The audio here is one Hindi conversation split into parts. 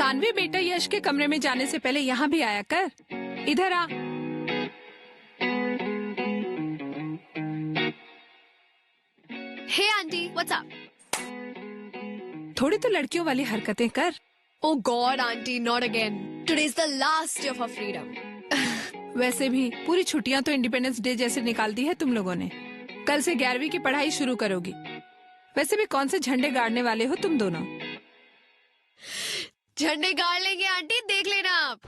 सानवी बेटा, यश के कमरे में जाने से पहले यहाँ भी आया कर। इधर आ। हे आंटी, व्हाट्स अप? थोड़ी तो लड़कियों वाली हरकतें कर। Oh God, aunty, not again. Today is the last day of our freedom. वैसे भी पूरी छुट्टियां तो इंडिपेंडेंस डे जैसे निकाल दी है तुम लोगों ने। कल से 11वीं की पढ़ाई शुरू करोगी। वैसे भी कौन से झंडे गाड़ने वाले हो तुम दोनों? झंडे गाड़ लेंगे आंटी, देख लेना आप।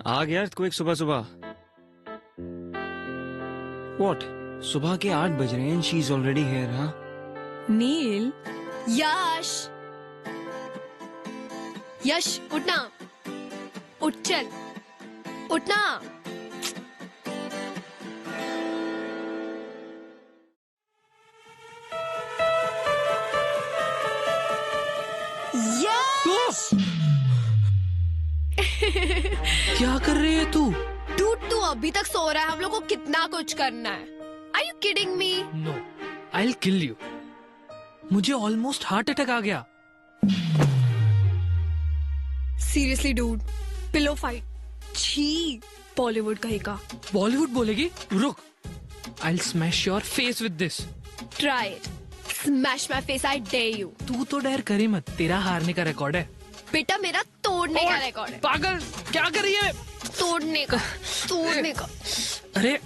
आ गया तू एक सुबह सुबह। What? सुबह के 8 बज रहे हैं। She is already here. हाँ नील। यश, यश उठना, उठ चल, उठना। यश! क्या कर रही है तू? डूड, तू अभी तक सो रहा है। हम लोग को कितना कुछ करना है। Are you kidding me? No, I'll kill you. मुझे ऑलमोस्ट हार्ट अटैक आ गया। Seriously, dude. Pillow fight. छी, बॉलीवुड कहेगा। बॉलीवुड बोलेगी? रुक, I'll smash your face with this. Try it. Smash my face, I dare you. तू तो डर करी मत, तेरा हारने का रिकॉर्ड है। बेटा, मेरा तोड़ने का रिकॉर्ड है। पागल, क्या कर रही है? तोड़ने का, तोड़ने का। अरे,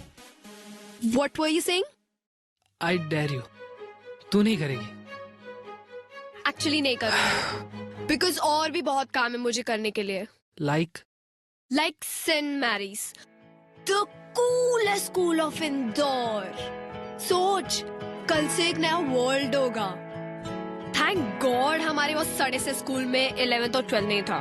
What were you saying? I dare you. तू नहीं करेगी। Actually नहीं करूँगी। Because और भी बहुत काम है मुझे करने के लिए। Like St. Mary's, the coolest school of Indore. सोच, कल से एक नया वर्ल्ड होगा। थैंक गॉड हमारे वो सड़े से स्कूल में 11th और 12th नहीं था।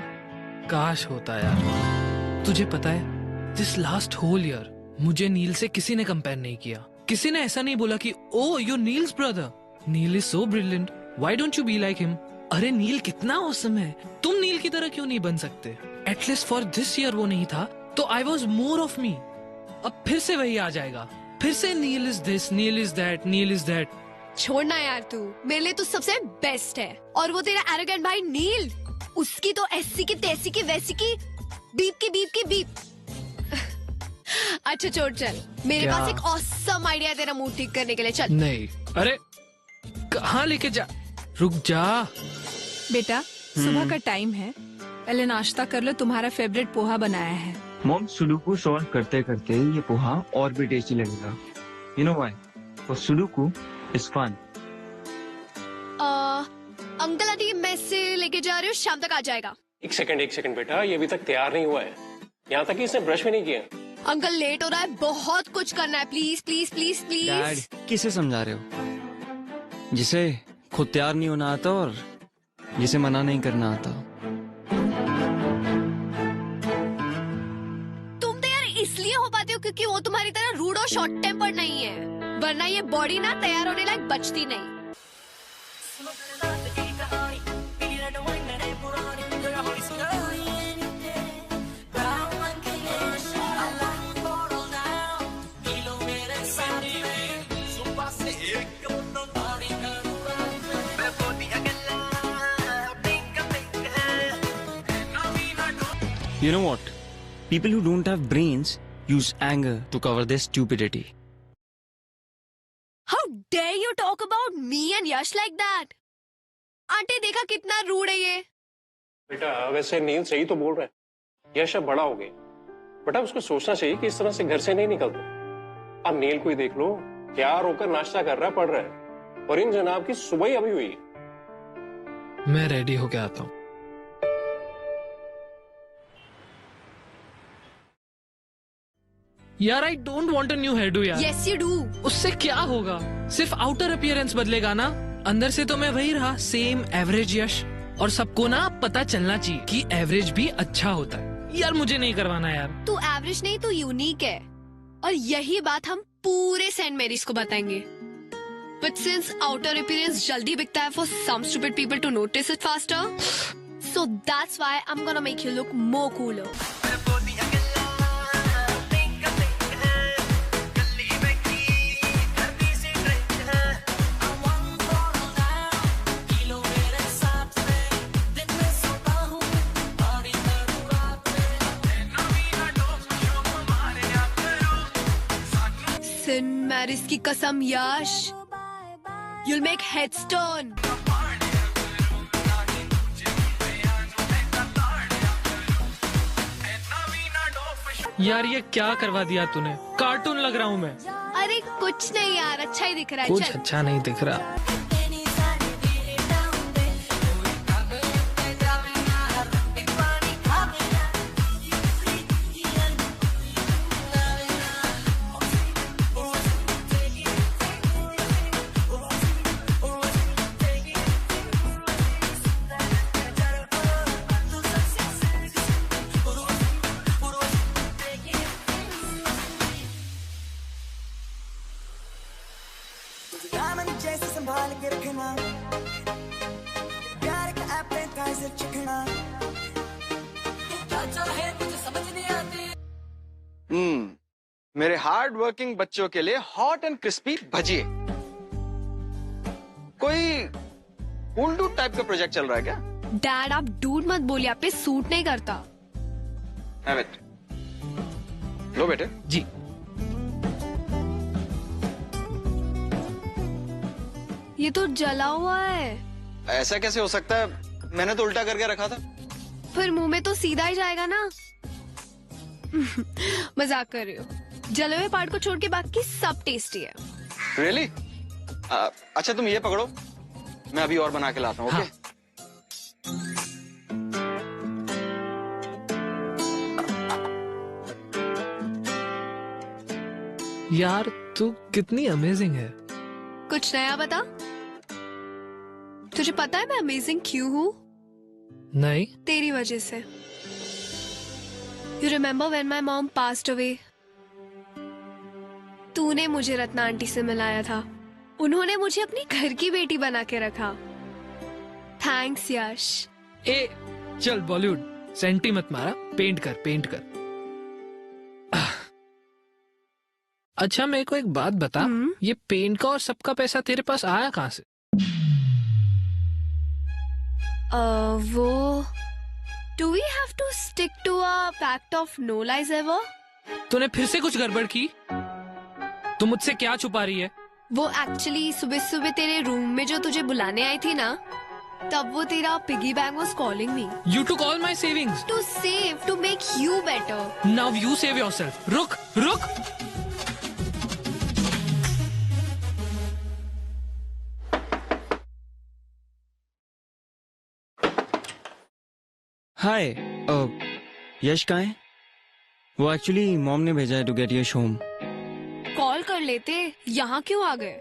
काश होता यार। तुझे पता है, दिस लास्ट होल ईयर मुझे नील से किसी ने कंपेयर नहीं किया। किसी ने ऐसा नहीं बोला कि oh you Neel's brother, Neel is so brilliant, why don't you be like him. अरे नील कितना ऑसम है, तुम नील की तरह क्यों नहीं बन सकते? एटलीस्ट फॉर दिस ईयर वो नहीं था तो I was more of me. अब फिर से वही आ जाएगा, फिर से Neel is this, Neel is that, Neel is that. छोड़ना यार, तू मेरे लिए तो सबसे बेस्ट है। और वो तेरा एरोगेंट भाई नील, उसकी तो ऐसी की तैसी की वैसी की बीप की बीप की बीप। अच्छा छोड़, चल मेरे क्या? पास एक ऑसम आइडिया है तेरा मूड ठीक करने के लिए। चल। नहीं, अरे कहाँ लेके जा? रुक जा। बेटा, सुबह का टाइम है, पहले नाश्ता कर लो। तुम्हारा फेवरेट पोहा बनाया है। मॉम, सुडोकू सॉल्व करते करते ये पोहा और भी टेस्टी लगेगा। You know why? For sudoku is fun. Uncle aunty मैं से लेके जा रही हूँ, शाम तक आ जाएगा। एक सेकंड बेटा, ये अभी तक तैयार नहीं हुआ है। यहाँ तक कि इसने ब्रश भी नहीं किया। अंकल लेट हो रहा है, बहुत कुछ करना है। Please please please please. Dad, किसे समझा रहे हो? जिसे खुद तैयार नहीं होना आता और जिसे मना नहीं करना आता। तुम तो यार इसलिए हो पाते हो क्योंकि वो तुम्हारी तरह रूड और शॉर्ट टेम्पर नहीं है, वरना ये बॉडी ना तैयार होने लायक बचती नहीं। You know what? People who don't have brains use anger to cover their stupidity. How dare you talk about me and Yash like that? Aunty देखा कितना रूड है ये। बेटा वैसे नील सही तो बोल रहा है। यश अब बड़ा हो गया, बेटा उसको सोचना चाहिए कि इस तरह से घर से नहीं निकलते। अब नील को ही देख लो, तैयार होकर नाश्ता कर रहा है, पढ़ रहा है, और इन जनाब की सुबह ही अभी हुई है। मैं रेडी होके आता हूँ। यार I don't want a new hairdo यार। Yes you do. उससे क्या होगा? सिर्फ आउटर अपीयरेंस बदलेगा ना, अंदर से तो मैं वही रहा, सेम एवरेज यश। और सबको ना पता चलना चाहिए कि एवरेज भी अच्छा होता है। यार मुझे नहीं करवाना यार। तू एवरेज नहीं, तू यूनिक है, और यही बात हम पूरे सेंट मेरीज को बताएंगे। बट सिंस आउटर अपीयरेंस जल्दी बिकता है for some stupid people to notice it faster, so that's why I am gonna make you look more cooler. Saint Mary's की कसम यश, you'll make headstone. यार ये क्या करवा दिया तूने, कार्टून लग रहा हूँ मैं। अरे कुछ नहीं यार, अच्छा ही दिख रहा है। कुछ चल। अच्छा नहीं दिख रहा। दामन जैसे संभाल के रखना, प्यार का एपेटाइजर चखना, क्या चाहे मुझे समझ नहीं आती। मेरे हार्ड वर्किंग बच्चों के लिए हॉट एंड क्रिस्पी भजिए। कोई उल्लू टाइप का प्रोजेक्ट चल रहा है क्या? डैड आप डूड मत बोलिए, आप पे सूट नहीं करता। Have it. लो बेटे। जी ये तो जला हुआ है। ऐसा कैसे हो सकता है? मैंने तो उल्टा करके रखा था। फिर मुंह में तो सीधा ही जाएगा ना। मजाक कर रही हो। जले हुए पार्ट को छोड़ के बाकी सब टेस्टी है। Really? अच्छा तुम ये पकड़ो, मैं अभी और बना के लाता हूँ। ओके? यार तू कितनी अमेजिंग है। कुछ नया बता। तुझे पता है मैं अमेजिंग क्यों हूँ? नहीं। तेरी वजह से। You remember when my mom passed away? तूने मुझे रत्ना आंटी से मिलाया था। उन्होंने मुझे अपनी घर की बेटी बना के रखा। थैंक्स यश। ए चल बॉलीवुड सेंटी मत मारा, पेंट कर पेंट कर। अच्छा मेरे को एक बात बता, ये पेंट का और सबका पैसा तेरे पास आया कहाँ से? वो Do we have to stick to a pact of no lies ever? तूने फिर से कुछ गड़बड़ की? तू मुझसे क्या छुपा रही है? वो एक्चुअली सुबह सुबह तेरे रूम में जो तुझे बुलाने आई थी ना, तब वो तेरा piggy bank was calling me. You took all my savings. To save, to make you better. Now you save yourself. रुक रुक। हाय, यश कहाँ है? वो एक्चुअली मॉम ने भेजा है to get Yash home. Call कर लेते, यहाँ क्यों आ गए?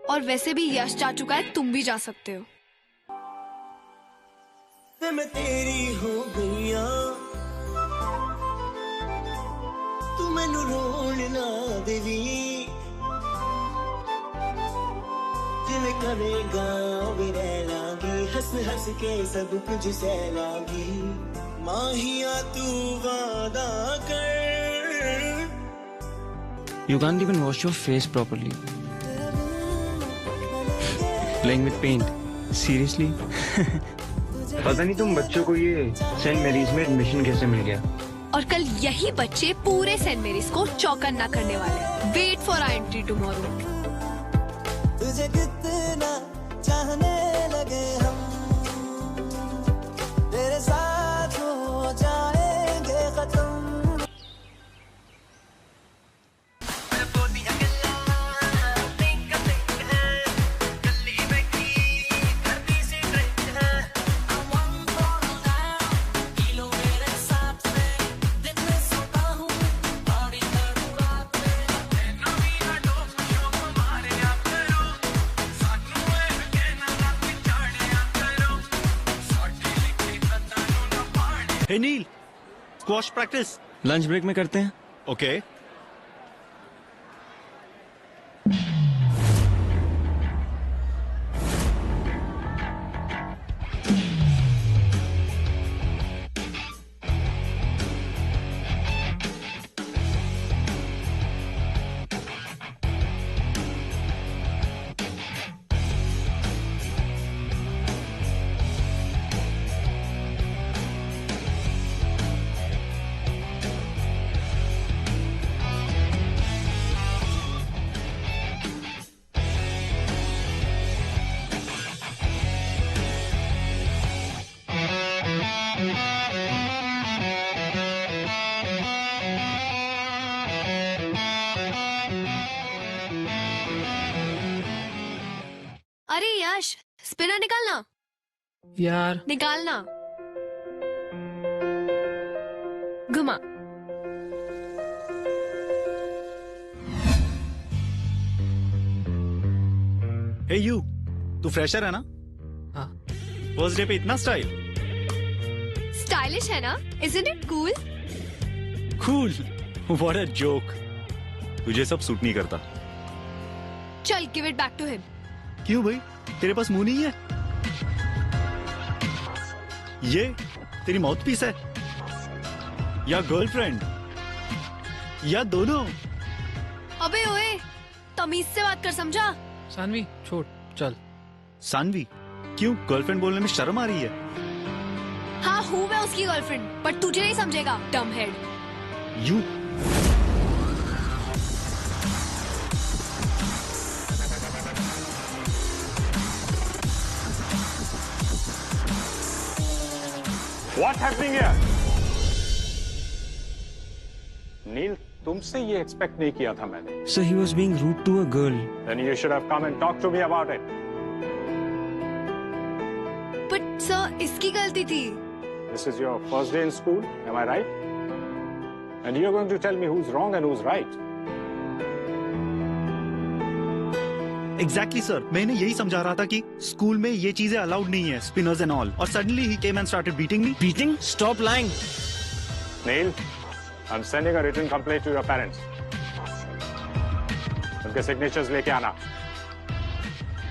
और वैसे भी यश जा चुका है, तुम भी जा सकते हो। मैं तेरी हो गईया, तू मैनू रोण ना देवी, जिवें करेगा वे रह लांगी, हंस हंस के सब कुछ सह लांगी, माहिया तू वादा कर। You can't even wash your face properly. Playing with paint. Seriously? पता नहीं तुम बच्चों को ये सेंट मैरीज में एडमिशन कैसे मिल गया? और कल यही बच्चे पूरे सेंट मेरीज को चौकन्ना करने वाले। Wait for our entry tomorrow. तुझे कितना चाहने लगे हम, तेरे साथ हो जाएंगे खत्म। हे नील, स्क्वॉश प्रैक्टिस। लंच ब्रेक में करते हैं। ओके। अरे यश, स्पिनर निकालना। यार निकालना। घुमा। हे यू, तू फ्रेशर है ना? हाँ। फर्स्ट डे पे इतना स्टाइल। स्टाइलिश है ना? Isn't it cool? Cool. What a joke. तुझे सब सूट नहीं करता। चल, give it back to him. क्यों भाई, तेरे पास मुंह नहीं है? ये तेरी माउथ पीस है या गर्लफ्रेंड या दोनों? अबे ओए, तमीज से बात कर, समझा? सानवी छोड़, चल। सानवी, क्यों गर्लफ्रेंड बोलने में शर्म आ रही है? हाँ, हूँ मैं उसकी गर्लफ्रेंड, पर तुझे नहीं समझेगा, डम head. You What's happening here? नील, तुमसे ये एक्सपेक्ट नहीं किया था मैंने। So he was being rude to a girl. Then you should have come and talked to me about it. But sir, इसकी गलती थी। This is your first day in school, am I right? And you're going to tell me who's wrong and who's right. Exactly sir, मैंने यही समझा रहा था कि स्कूल में ये चीजें अलाउड नहीं है, स्पिनर्स एंड ऑल, और suddenly he came and started beating me. Beating? Stop lying. Neil, I'm sending a written complaint to your parents. उनके signatures लेके आना।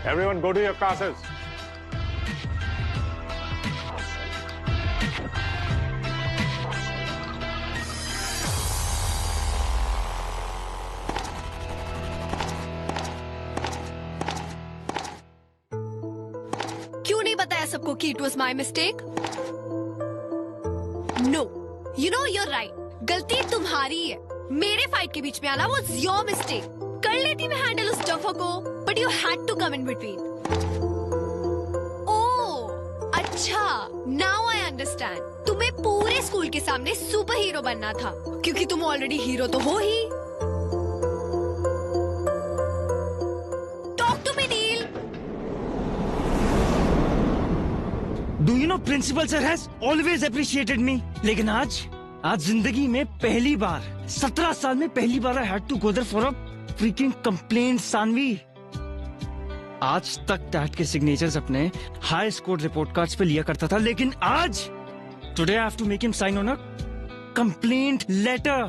Everyone go to your classes. क्यों नहीं बताया सबको कि it was my mistake? No, you know you're right, गलती तुम्हारी है। मेरे फाइट के बीच में आना वॉज योर मिस्टेक। कर लेती मैं हैंडल उस डफर को, but you had to come in between. Oh अच्छा, नाउ आई अंडरस्टैंड। तुम्हें पूरे स्कूल के सामने सुपर हीरो बनना था, क्योंकि तुम ऑलरेडी हीरो तो हो ही। Talk to me Neel. Do you know principal sir has always appreciated me? लेकिन आज जिंदगी में पहली बार 17 साल में पहली बार I had to go there for a freaking complaint, Saanvi. आज तक डैड के सिग्नेचर्स अपने हाई स्कोर रिपोर्ट कार्ड्स पे लिया करता था, लेकिन आज today I have to make him sign on a complaint letter.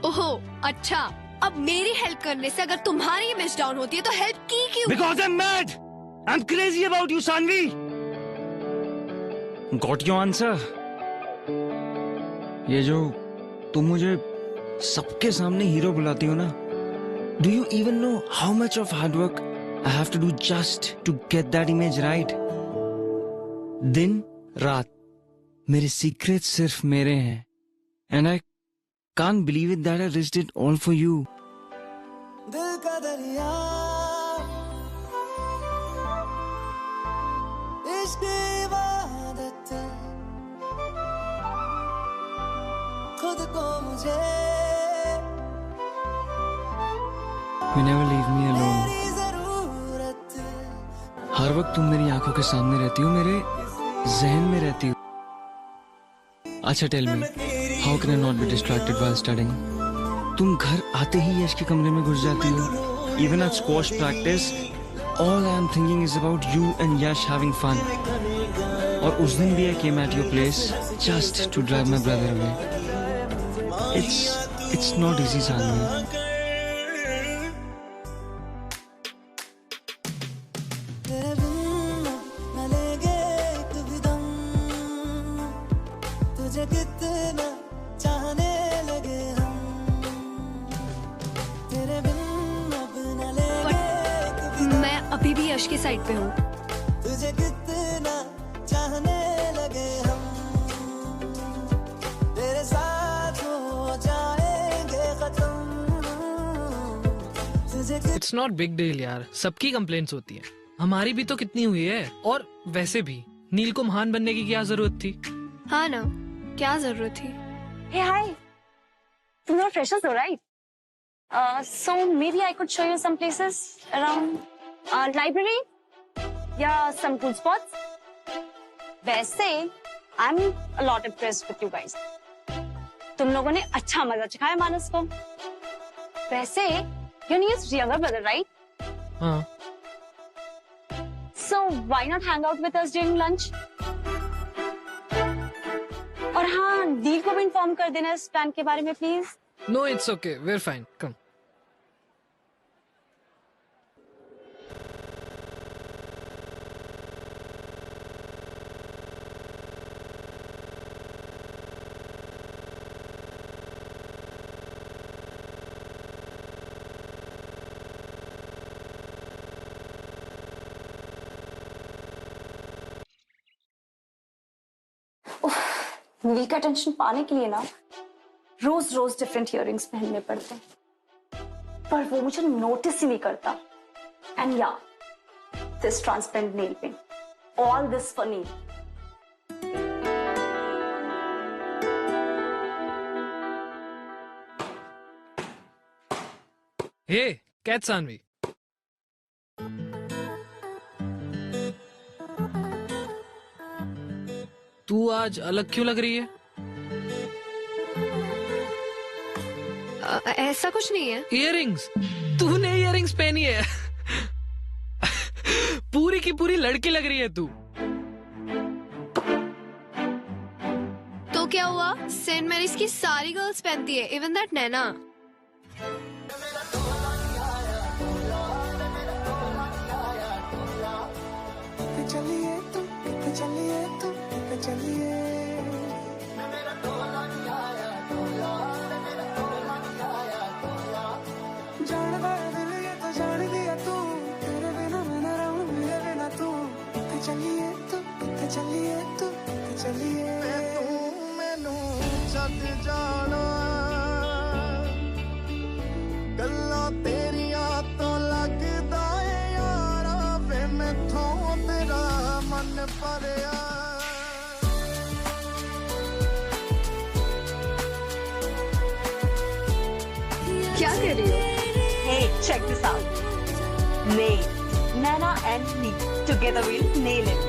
ओहो अच्छा, अब मेरी हेल्प करने से अगर तुम्हारी इमेज डाउन होती है तो हेल्प की क्यों? Because I'm mad. I'm crazy about you, Saanvi. Got your answer? ये जो तुम मुझे सबके सामने हीरो बुलाती हो ना, do you even know how much of hard work I have to do just to get that image right? दिन रात मेरे सीक्रेट सिर्फ मेरे हैं, and I can't believe it that I risked it all for you. दिल का दरिया इश्क इबादत खुद को मुझे You never leave me alone. तेरी जरूरत हर वक्त तुम मेरी आंखों के सामने रहती हो, मेरे जहन में रहती हो। अच्छा tell me, how can I not be distracted while studying? तुम घर आते ही यश के कमरे में घुस जाती हो। Even at squash practice, all I am thinking is about you and Yash having fun. और उस दिन भी I came at your place just to drive my brother away. It's not easy Saanvi. मैं अभी भी यश के साइड पे हूँ. तुझे कितना चाहने लगे हम, तेरे साथ हो जाएंगे खत्म. इट्स नॉट बिग डील यार, सबकी कंप्लेंट्स होती है, हमारी भी तो कितनी हुई है. और वैसे भी नील को महान बनने की क्या जरूरत थी? हाँ ना, क्या जरूरत थी? Hey, hi. You're freshers though, right? So maybe I could show you some places around library, yeah, some cool spots. वैसे, I'm a lot impressed with you guys. तुम लोगों ने अच्छा मजा चखाया मानस को. वैसे, your Neil's younger brother, right? हाँ. So why not hang out with us during lunch? और हाँ, नील को भी इन्फॉर्म कर देना इस प्लान के बारे में please. No, it's okay. We're fine. Come. नील का टेंशन पाने के लिए ना रोज रोज डिफरेंट इयररिंग्स पहनने पड़ते हैं, पर वो मुझे नोटिस ही नहीं करता. एंड या this transparent nail paint, all this for Neel. Hey, catch Sanvi. तू आज अलग क्यों लग रही है? ऐसा कुछ नहीं है. इयररिंग्स, तूने इयररिंग्स पहनी है. पूरी की पूरी लड़की लग रही है तू. तो क्या हुआ? सेंट मैरीज की सारी गर्ल्स पहनती है, इवन दैट नैना. चलिए तुम, चलिए तुम, चलिए. जान दिल ये तो जान दिया तू, तेरे बिना मैं न रहूं, मेरे बिना तू. चलिए तुम, चलिए तुम, चलिए. मैनू छड्ड जाना, गल्लां तेरियां तो लगदा है यारा, वे मैथों तेरा मन भरिया. क्या कर रही हो? Hey, check this out. Nail. Nana and Neil together will nail it.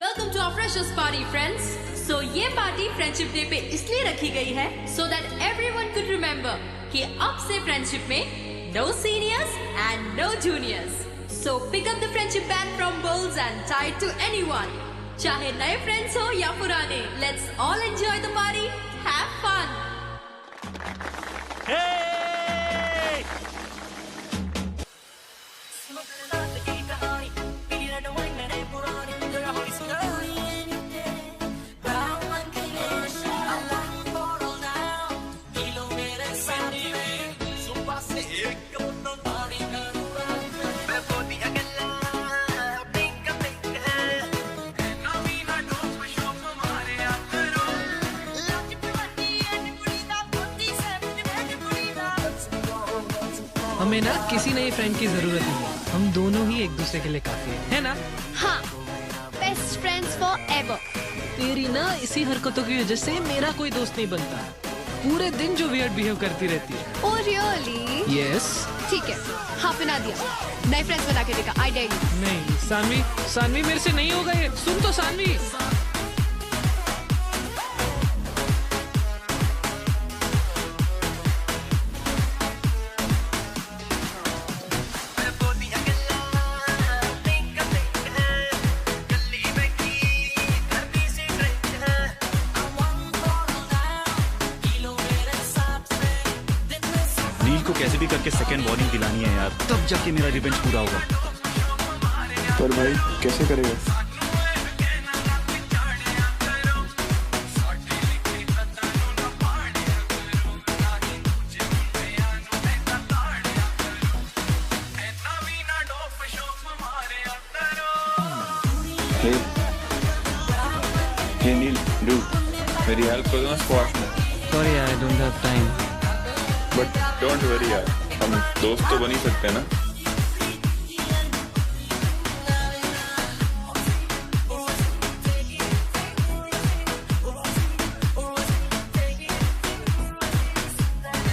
Welcome to our freshers party, friends. So ये पार्टी फ्रेंडशिप डे पे इसलिए रखी गई है so that everyone could remember कि अब से फ्रेंडशिप में no seniors and no juniors. So pick up the friendship band from bowls and tie it to anyone. चाहे नए फ्रेंड्स हो या पुराने, let's all enjoy the party. Have fun. Hey! हमें ना किसी नए फ्रेंड की जरूरत नहीं है, हम दोनों ही एक दूसरे के लिए काफी है ना? हाँ, बेस्ट फ्रेंड्स फॉर एवर। तेरी ना इसी हरकतों की वजह से मेरा कोई दोस्त नहीं बनता, पूरे दिन जो वियर्ड बिहेव करती रहती है। Oh really? यस। ठीक है, हाँ पिना दिया, नए फ्रेंड्स बना के देखा, आई डेयर यू। नहीं सानवी, सानवी मेरे से नहीं होगा ये, सुन तो सानवी। नील को कैसे भी करके सेकंड वार्निंग दिलानी है यार, तब जाके मेरा रिवेंज पूरा होगा। पर भाई कैसे करेगा? हे नील, डूड मेरी हेल्प कर दो ना स्क्वाश में। Sorry I don't have time. But don't worry यार, हम दोस्त तो बन ही सकते हैं ना।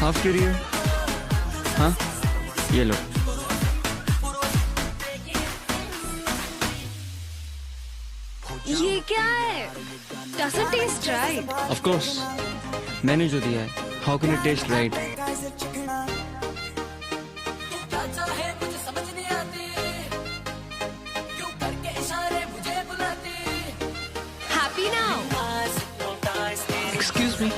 हाफ के लिए? हाँ, ये लो। ये क्या है? Doesn't taste right. Of course, मैंने जो दिया है, how can it taste right? Happy now? Excuse me,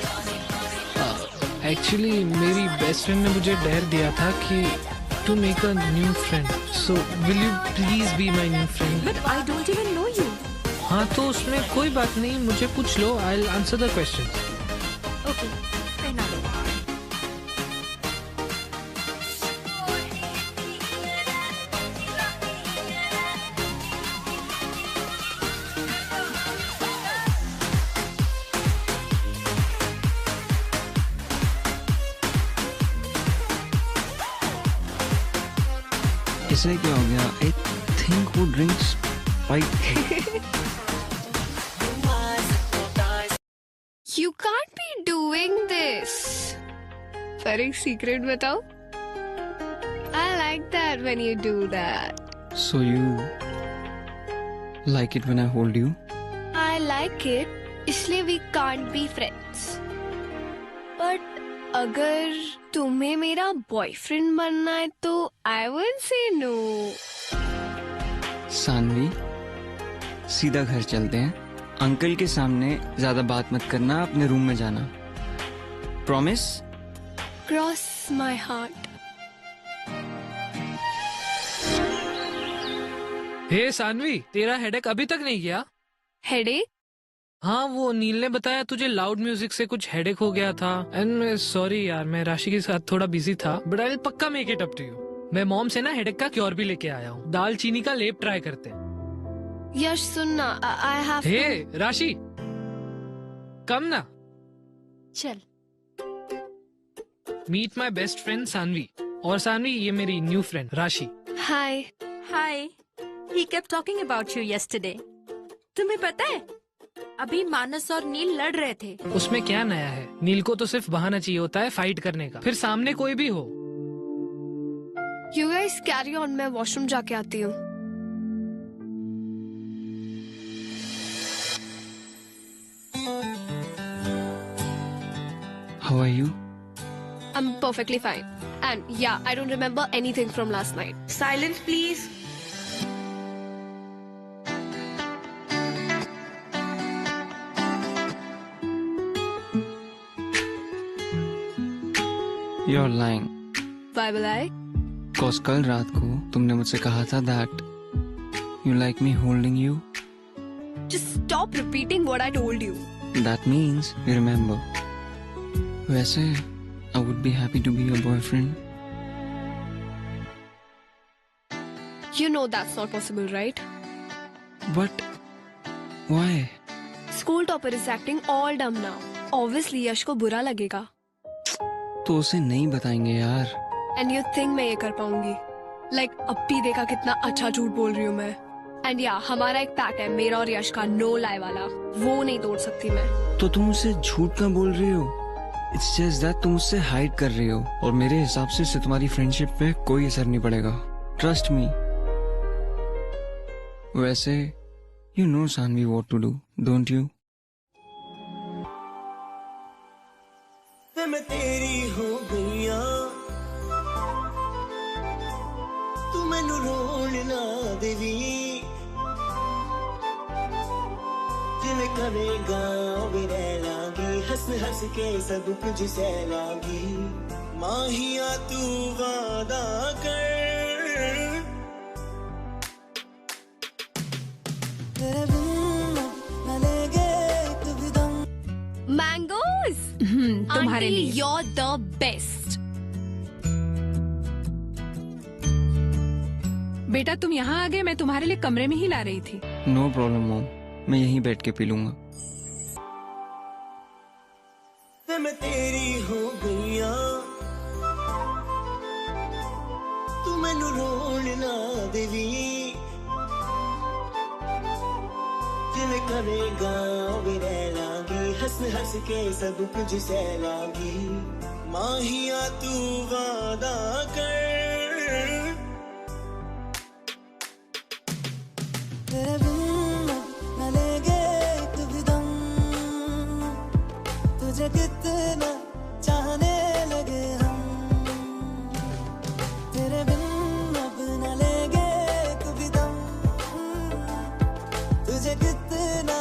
actually मेरी बेस्ट फ्रेंड ने मुझे डेयर दिया था कि to make a new friend, so will you please be my new friend? But I don't even know you. हाँ तो उसमें कोई बात नहीं, मुझे पूछ लो, I will answer the question. Okay, पहना लो। इसे क्या हो गया? आई थिंक वो drinks spike. You can't be doing this. पर एक सीक्रेट बताओ? I like that when you do that. So you like it when I hold you? I like it, इसलिए we can't be friends. But अगर तुम्हें मेरा बॉयफ्रेंड बनना है तो I won't say no. Saanvi, सीधा घर चलते हैं। अंकल के सामने ज्यादा बात मत करना, अपने रूम में जाना। प्रॉमिस? Cross my heart. हे सानवी, तेरा हेडेक अभी तक नहीं गया? Headache? हाँ, वो नील ने बताया तुझे लाउड म्यूजिक से कुछ हेडेक हो गया था। एंड सॉरी यार, मैं राशि के साथ थोड़ा बिजी था, बट आई विल पक्का make it up to you. मैं मॉम से ना हेडेक का क्योर भी लेके आया हूँ, दाल चीनी का लेप ट्राई करते हैं। यश सुनना, I have to. हे राशि, कम ना। चल। Meet my best friend Sanvi, और सानवी ये मेरी new friend Rashi. Hi. Hi. He kept talking about you yesterday. तुम्हें पता है, अभी मानस और नील लड़ रहे थे। उसमें क्या नया है? नील को तो सिर्फ बहाना चाहिए होता है फाइट करने का, फिर सामने कोई भी हो। You guys carry on, मैं वॉशरूम जाके आती हूँ। How are you? I'm perfectly fine. And yeah, I don't remember anything from last night. Silence, please. You're lying. Why will I? Cause कल रात को तुमने मुझसे कहा था that you like me holding you. Just stop repeating what I told you. That means you remember. वैसे I would be happy to be your boyfriend. You know that's not possible, right? But why? School topper is acting all dumb now. Obviously यश को बुरा लगेगा. तो उसे नहीं बताएंगे यार. एंड यू थिंक मैं ये कर पाऊंगी? लाइक अप्पी देखा कितना अच्छा झूठ बोल रही हूँ मैं. एंड या हमारा एक पैक्ट है, मेरा और यश का, नो लाई वाला, वो नहीं तोड़ सकती मैं. तो तुम मुझसे झूठ क्यों बोल रही हो? इट्स जस्ट दैट तुम मुझसे हाइड कर रही हो, और मेरे हिसाब से इससे तुम्हारी फ्रेंडशिप पे कोई असर नहीं पड़ेगा. Trust me. वैसे you know Saanvi what to do, don't you? मैं तेरी हो गईया, तू मैनू रोण ना देवी, जिवें करेगा वे रह लांगी, हंस हंस के सब कुछ सह लांगी. माहिया तू वादा कर, तेरे बिन न लेंगे एक भी दम. मैंगोज तुम्हारे लिए. you're the best. बेटा तुम यहाँ आ गए, मैं तुम्हारे लिए कमरे में ही ला रही थी. नो प्रॉब्लम मॉम, मैं यहीं बैठ के पी लूंगा. मैं तेरी हो गईया, तू मैनू रोण ना देवी, जिवें करेगा वे रह लांगी, हंस हंस के सब कुछ सह लांगी. माहिया तू वादा कर, तेरे बिन न लेंगे एक भी दम, तुझे कितना चाहने लगे हम, तेरे बिन अब न लेंगे एक भी दम, तुझे कितना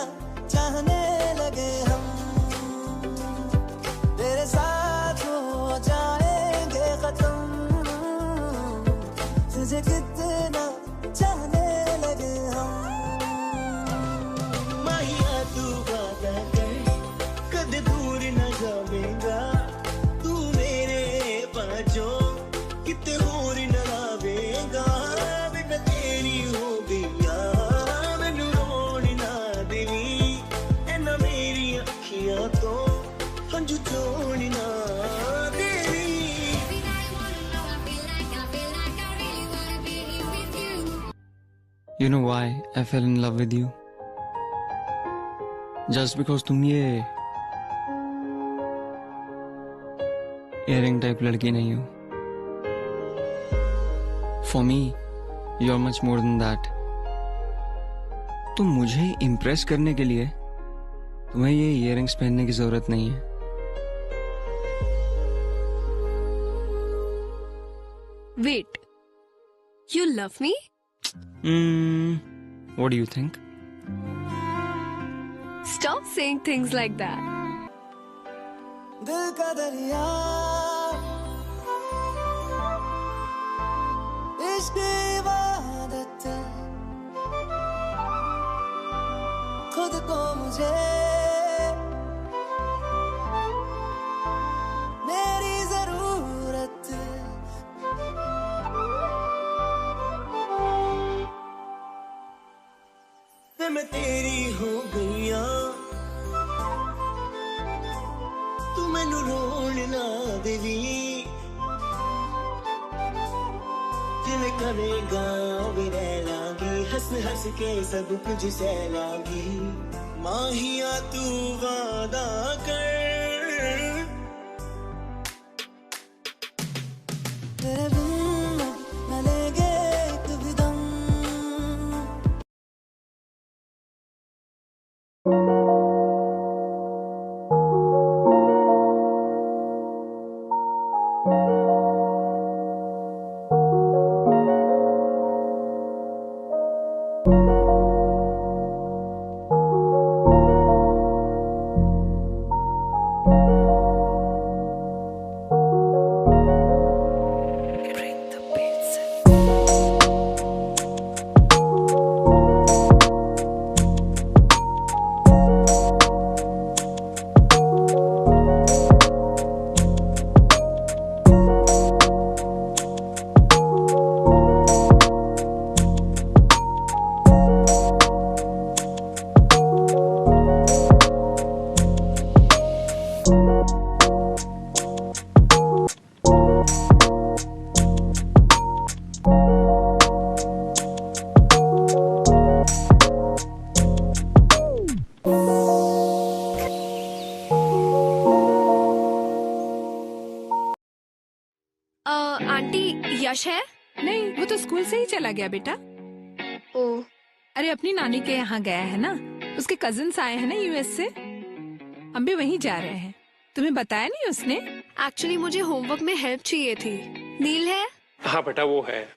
चाहने लगे हम, तेरे साथ हो जाएंगे खत्म, तुझे कितना चाहने लगे हम. माहिया तू वादा कर, कद दूर न जावेगा, तू मेरे पाँचों किते होर न लावेगा. बेटा तेरी हो गईया, मैनू रोण ना देवी, ऐना मेरी अखियां तो हंझू चोण ना देवी. You know why I fell in love with you? Just because तुम ये इयरिंग टाइप लड़की नहीं हो. For me, you're much more than that. तो मुझे इम्प्रेस करने के लिए तुम्हें ये इयरिंग्स पहनने की जरूरत नहीं है. Wait, you love me? What do you think? Stop saying things like that. दिल का दरिया, इश्क इबादत, खुद को मुझे मेरी जरूरत. मैं तेरी हो गईया, तू मैनू रोण ना देवी, जिवें करेगा वे रह लांगी, हंस हंस के सब कुछ सह लांगी. माहिया तू वादा कर, तेरे बिन न लेंगे एक भी दम. It brings कुछ है? नहीं, वो तो स्कूल से ही चला गया बेटा। ओ, अरे अपनी नानी के यहाँ गया है ना, उसके कजिन्स आए हैं ना यूएस से, हम भी वहीं जा रहे हैं। तुम्हें बताया नहीं उसने? एक्चुअली मुझे होमवर्क में हेल्प चाहिए थी। नील है? हाँ बेटा वो है,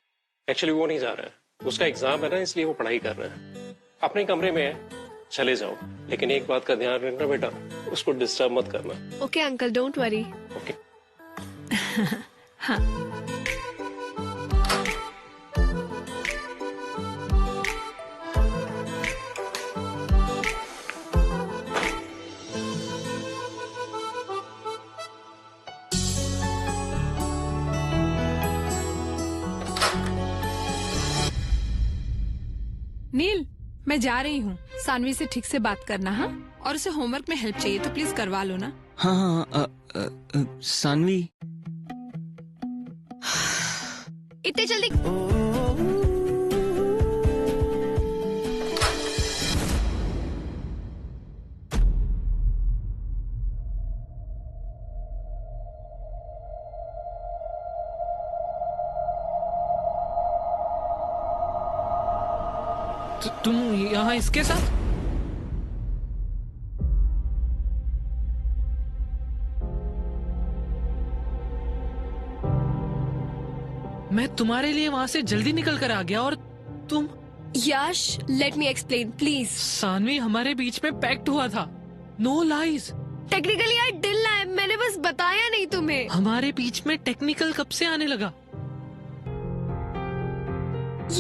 एक्चुअली वो नहीं जा रहा है, उसका एग्जाम है ना, इसलिए वो पढ़ाई कर रहा है। अपने कमरे में है, चले जाओ, लेकिन एक बात का ध्यान रखना बेटा, उसको डिस्टर्ब मत करना। Okay uncle, don't worry. Okay. हाँ। नील, मैं जा रही हूँ, सानवी से ठीक से बात करना। हाँ, और उसे होमवर्क में हेल्प चाहिए तो प्लीज करवा लो ना। हाँ हाँ, सानवी, इतने जल्दी? तुम यहाँ इसके साथ? मैं तुम्हारे लिए वहां से जल्दी निकल कर आ गया और तुम? Yash, let me explain please. Saanvi, हमारे बीच में पैक्ट हुआ था, no lies. Technically I did lie, मैंने बस बताया नहीं तुम्हें। हमारे बीच में टेक्निकल कब से आने लगा?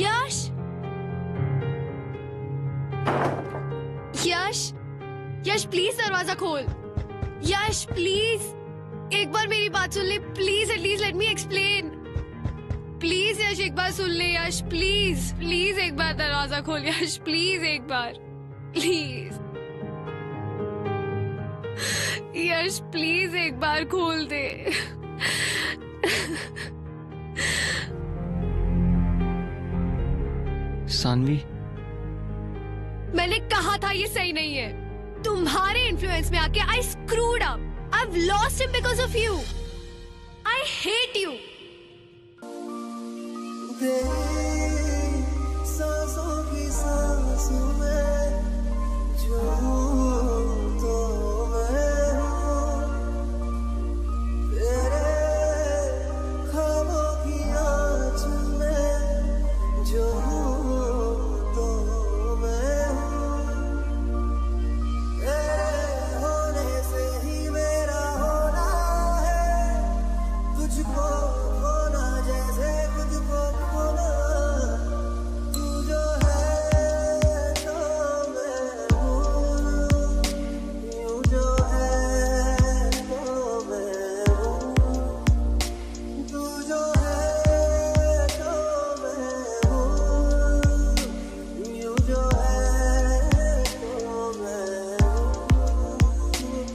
यश, यश, यश प्लीज दरवाजा खोल। यश प्लीज, एक बार मेरी बात सुन ले please, at least let me explain. Please Yash, एक बार सुन ले यश, प्लीज प्लीज एक बार दरवाजा खोल यश, प्लीज एक बार, प्लीज यश, प्लीज एक बार खोल दे। सानवी, मैंने कहा था ये सही नहीं है। तुम्हारे इन्फ्लुएंस में आके I screwed up. I have lost him because of you. I hate you. सांसों की सांसों में जो तो मैं हूँ, तेरे ख्वाबों की आँच में जो तो मैं हूँ, तेरे होने से ही मेरा होना है, तुझको खोना जैसे खुद को खोना। तू जो है तो मैं हूँ, यूं जो है तो मैं हूँ, तू जो है तो मैं हूँ, यूं जो है तो मैं हूँ।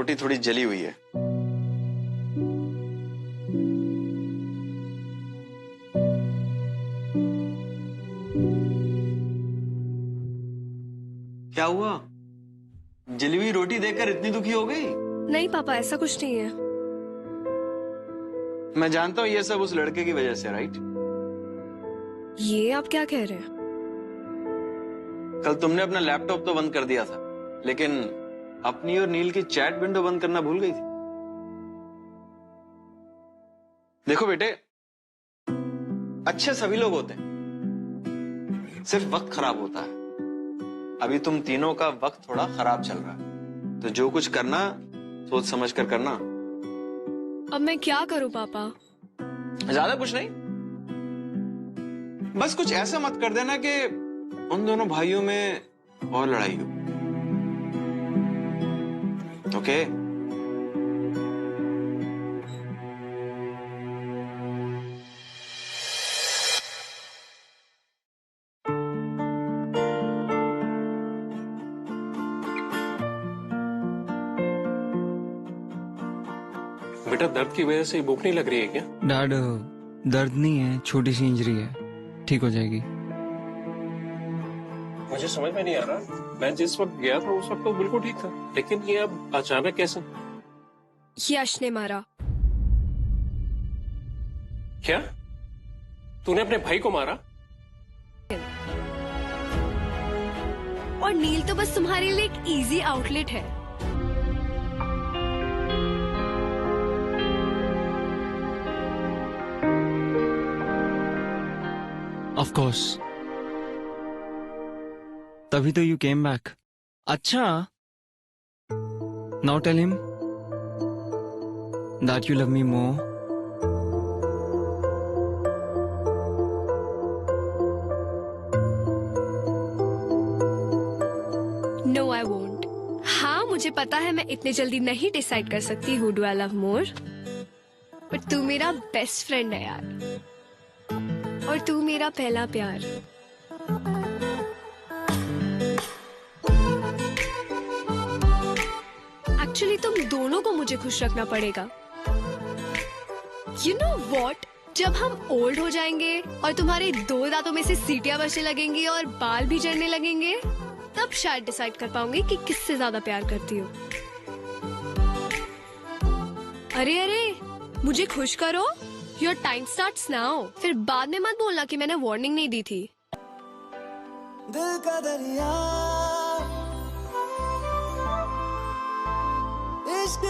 रोटी थोड़ी जली हुई है। क्या हुआ? जली हुई रोटी देखकर इतनी दुखी हो गई? नहीं पापा, ऐसा कुछ नहीं है। मैं जानता हूं ये सब उस लड़के की वजह से, राइट? ये आप क्या कह रहे हैं? कल तुमने अपना लैपटॉप तो बंद कर दिया था, लेकिन अपनी और नील की चैट विंडो बंद करना भूल गई थी। देखो बेटे, अच्छे सभी लोग होते हैं, सिर्फ वक्त खराब होता है। अभी तुम तीनों का वक्त थोड़ा खराब चल रहा है, तो जो कुछ करना सोच समझ कर करना। अब मैं क्या करूं पापा? ज्यादा कुछ नहीं, बस कुछ ऐसा मत कर देना कि उन दोनों भाइयों में और लड़ाई हो। ओके? बेटा दर्द की वजह से भूख नहीं लग रही है क्या? डैड, दर्द नहीं है, छोटी सी इंजरी है, ठीक हो जाएगी। मुझे समझ में नहीं आ रहा, मैं जिस वक्त गया था उस वक्त तो बिल्कुल ठीक था, लेकिन ये अब अचानक कैसे? यश ने मारा। क्या? तूने अपने भाई को मारा? और नील तो बस तुम्हारे लिए एक इजी आउटलेट है। ऑफ कोर्स, तभी तो यू केम बैक। अच्छा, now tell him that you love me more. No I won't. हाँ, मुझे पता है मैं इतने जल्दी नहीं डिसाइड कर सकती who do I love more, पर तू मेरा बेस्ट फ्रेंड है यार, और तू मेरा पहला प्यार। एक्चुअली तुम दोनों को मुझे खुश रखना पड़ेगा। यू नो वॉट, जब हम ओल्ड हो जाएंगे और तुम्हारे 2 दांतों में से सीटियां बचने लगेंगी और बाल भी झड़ने लगेंगे, तब शायद डिसाइड कर पाऊंगी कि किससे ज्यादा प्यार करती हो। अरे अरे, मुझे खुश करो। Your time starts now. फिर बाद में मत बोलना कि मैंने वार्निंग नहीं दी थी। दिल का दरिया इश्क